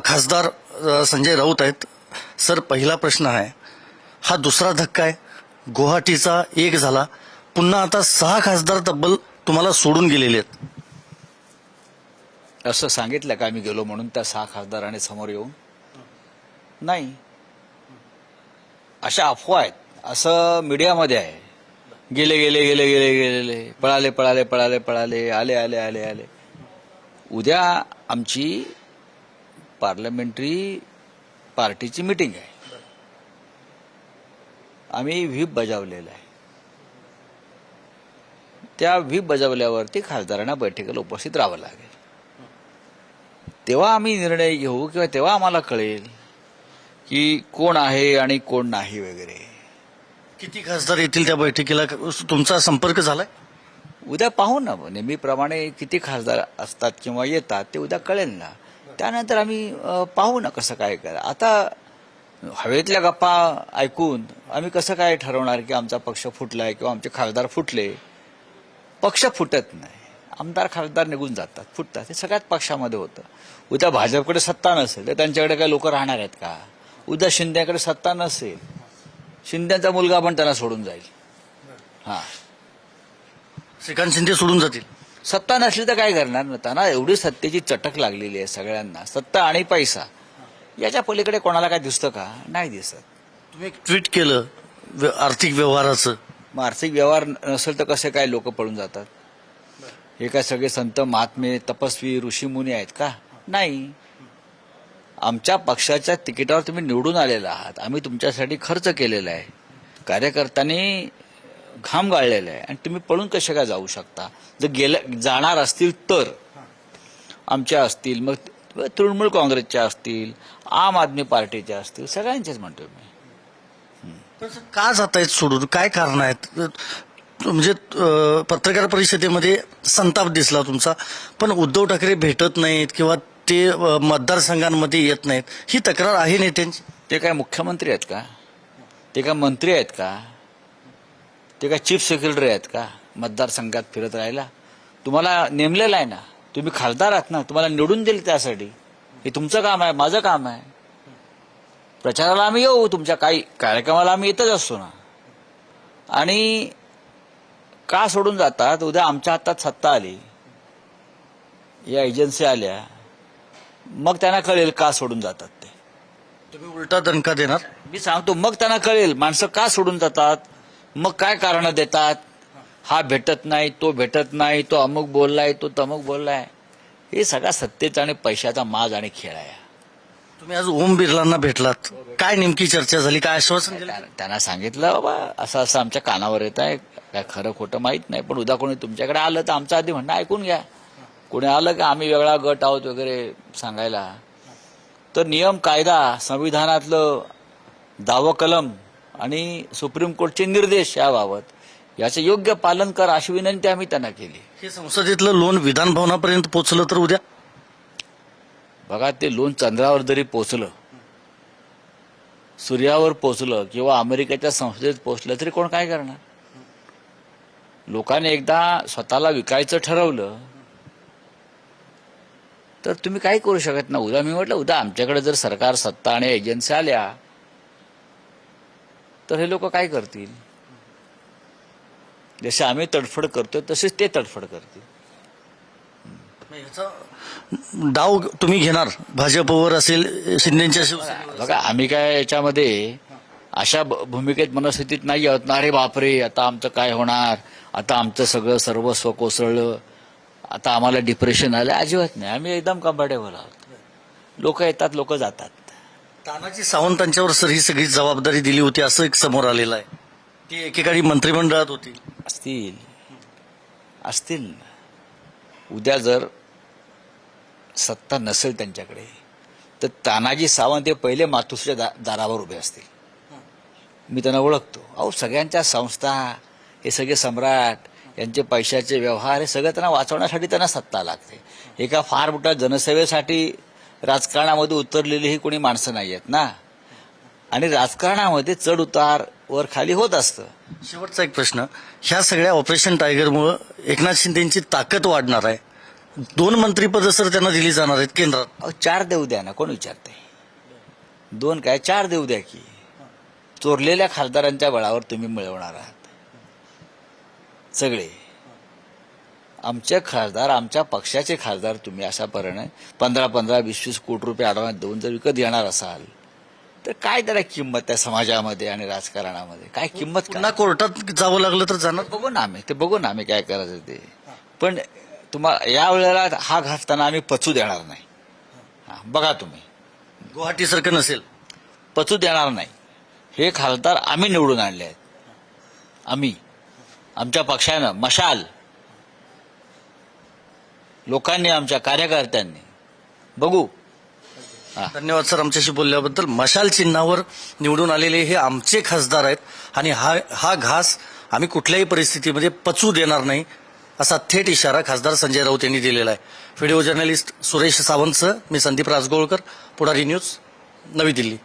खासदार संजय राऊत आहेत. सर, पहिला प्रश्न आहे, हा दुसरा धक्का आहे. गुवाहाटीचा एक झाला, पुन्हा आता 6 खासदार तब्बल तुम्हाला सोडून गेलेले आहेत. असं सांगितलं का मी गेलो म्हणून त्या 6 खासदारांनी समोर येऊन? नाही, अशा अफवा आहेत. असं मीडियामध्ये आहे, गेले गेले गेले गेले गेलेले, पळाले पळाले पळाले पळाले, आले आले आले आले. उद्या आमची पार्लमेंटरी पार्टीची मीटिंग आहे. आम्ही व्हीप बजावलेला आहे. त्या व्हीप बजावल्यावरती खासदारांना बैठकीला उपस्थित राहावं लागेल. तेव्हा आम्ही निर्णय घेऊ किंवा तेव्हा आम्हाला कळेल की कोण आहे आणि कोण नाही वगैरे. किती खासदार येतील त्या बैठकीला? तुमचा संपर्क झालाय? उद्या पाहू ना, नेहमीप्रमाणे किती खासदार असतात किंवा येतात ते उद्या कळेल ना. त्यानंतर आम्ही पाहू ना कसं काय करा. आता हवेतल्या गप्पा ऐकून आम्ही कसं काय ठरवणार की आमचा पक्ष फुटलाय किंवा आमचे खासदार फुटले? पक्ष फुटत नाही, आमदार खासदार निघून जातात, फुटतात. हे सगळ्याच पक्षामध्ये होतं. उद्या भाजपकडे सत्ता नसेल तर त्यांच्याकडे काही लोक राहणार आहेत का? उद्या शिंदेकडे सत्ता नसेल, शिंदेचा मुलगा पण त्यांना सोडून जाईल. हा, श्रीकांत शिंदे सोडून जातील. सत्ता नसली तर काय करणार ना? त्यांना एवढी सत्तेची चटक लागलेली आहे सगळ्यांना. सत्ता आणि पैसा याच्या पलीकडे कोणाला काय दिसतं का? नाही दिसत. तुम्ही एक ट्विट केलं आर्थिक व्यवहाराचं. मग आर्थिक व्यवहार नसेल तर कसे काय लोक पळून जातात? हे काय सगळे संत महात्मे तपस्वी ऋषीमुनी आहेत का? नाही. आमच्या पक्षाच्या तिकिटावर तुम्ही निवडून आलेला आहात. आम्ही तुमच्यासाठी खर्च केलेला आहे, कार्यकर्त्यांनी घाम गाळलेला आहे, आणि तुम्ही पळून कसे काय जाऊ शकता? जर जाणार असतील तर आमच्या असतील, मग तृणमूल काँग्रेसच्या असतील, आम आदमी पार्टीच्या असतील, सगळ्यांचेच म्हणतोय मी. का जात आहेत सोडून? काय कारण आहेत? म्हणजे पत्रकार परिषदेमध्ये संताप दिसला तुमचा, पण उद्धव ठाकरे भेटत नाहीत किंवा ते मतदारसंघांमध्ये येत नाहीत, ही तक्रार आहे नेत्यांची. ते काय मुख्यमंत्री आहेत का? ते काय मंत्री आहेत का? ते काय चीफ सेक्रेटरी आहेत का मतदारसंघात फिरत राहायला? तुम्हाला नेमलेलं आहे ना, तुम्ही खासदार आहात ना, तुम्हाला निवडून दिले त्यासाठी. हे तुमचं काम आहे, माझं काम आहे. प्रचाराला आम्ही येऊ, तुमच्या काही कार्यक्रमाला आम्ही येतच असतो ना. आणि का सोडून जातात? उद्या आमच्या हातात सत्ता आली, या एजन्सी आल्या, मग त्यांना कळेल का सोडून जातात ते. तुम्ही उलटा दणका देणार? मी सांगतो, मग त्यांना कळेल माणसं का सोडून जातात, मग काय कारण देतात. हा भेटत नाही, तो भेटत नाही, तो अमुक बोललाय, तो तमुक बोललाय. हे सगळा सत्तेचा आणि पैशाचा माज आणि खेळ आहे. तुम्ही आज ओम बिर्लांना भेटलात, काय नेमकी चर्चा झाली? काय आश्वासन दिलं? त्यांना सांगितलं, बाबा असं असं आमच्या कानावर येत आहे, काय खरं खोटं माहीत नाही, पण उद्या कोणी तुमच्याकडे आलं तर आमचं आधी म्हणणं ऐकून घ्या. कोणी आलं की आम्ही वेगळा गट आहोत वगैरे सांगायला, तर नियम कायदा, संविधानातलं 10वं कलम आणि सुप्रीम कोर्टचे निर्देश याबाबत याचं योग्य पालन कर, अशी विनंती आम्ही त्यांना केली. हे संसदेतलं लोन विधान भवनापर्यंत पोहोचलं तर उद्या बघा, ते लोन चंद्रावर जरी पोचलं, सूर्यावर पोचलं किंवा अमेरिकेच्या संसदेत पोचलं तरी कोण काय करणार? लोकांनी एकदा स्वतःला विकायचं ठरवलं तर तुम्ही काही करू शकत ना. उद्या मी म्हटलं, उद्या आमच्याकडे जर सरकार, सत्ता आणि एजन्सी आल्या तर हे लोक काय करतील? जसे आम्ही तडफड करतोय तसेच ते तडफड करतील. याचा डाव तुम्ही घेणार भाजपवर असेल, शिंदेच्या शिवसेनेवर? बघा, आम्ही काय याच्यामध्ये अशा भूमिकेत मनस्थितीत नाही आहोत ना, अरे बापरे आता आमचं काय होणार, आता आमचं सगळं सर्वस्व कोसळलं, आता आम्हाला डिप्रेशन आलं. अजिबात नाही, आम्ही एकदम कम्फर्टेबल आहोत. लोक येतात, लोक जातात. तानाजी सावंतांच्यावर सर ही सगळी जबाबदारी दिली होती असं एक समोर आलेलं आहे. ती एकेकाळी मंत्रिमंडळात होती. असतील. उद्या जर सत्ता नसेल त्यांच्याकडे तर तानाजी सावंत हे पहिले मातोश्रीच्या दारावर उभे असतील. मी त्यांना ओळखतो. अहो, सगळ्यांच्या संस्था, हे सगळे सम्राट, यांचे पैशाचे व्यवहार, हे सगळं त्यांना वाचवण्यासाठी त्यांना सत्ता लागते. एका फार मोठ्या जनसेवेसाठी राजकारणामध्ये उतरलेली ही कोणी माणसं नाही आहेत ना. आणि राजकारणामध्ये चढ उतार, वर खाली होत असतं. शेवटचा एक प्रश्न, ह्या सगळ्या ऑपरेशन टायगरमुळे एकनाथ शिंदेची ताकद वाढणार आहे, 2 मंत्रिपद सर त्यांना दिली जाणार आहेत केंद्रात. अहो 4 देऊ द्या ना, कोण विचारते? 2 काय 4 देऊ द्या की. चोरलेल्या खासदारांच्या बळावर तुम्ही मिळवणार आहात सगळे. आमचे खासदार, आमच्या पक्षाचे खासदार तुम्ही अशा पर्याने 15-15, 20-20 कोटी रुपये ॲडव्हान्स देऊन जर विकत घेणार असाल तर काय त्याला किंमत त्या समाजामध्ये आणि राजकारणामध्ये काय किंमत काय? पुन्हा कोर्टात जावं लागलं तर जाणार. बघू ना आम्ही काय करायचं ते. पण तुम्हाला या वेळेला हा घासताना आम्ही पचू देणार नाही. बघा तुम्ही, गुवाहाटी सारखं नसेल. पचू देणार नाही. हे खासदार आम्ही निवडून आणले आहेत. आम्ही, आमच्या पक्षानं, मशाल लोकांनी, आमच्या कार्यकर्त्यांनी. बघू. धन्यवाद सर आमच्याशी बोलल्याबद्दल. मशाल चिन्हावर निवडून आलेले हे आमचे खासदार आहेत आणि हा घास आम्ही कुठल्याही परिस्थितीमध्ये पचू देणार नाही असा थेट इशारा खासदार संजय राऊत यांनी दिलेला आहे. व्हिडिओ जर्नलिस्ट सुरेश सावंतसह मी संदीप राजगोळकर, पुढारी न्यूज, नवी दिल्ली.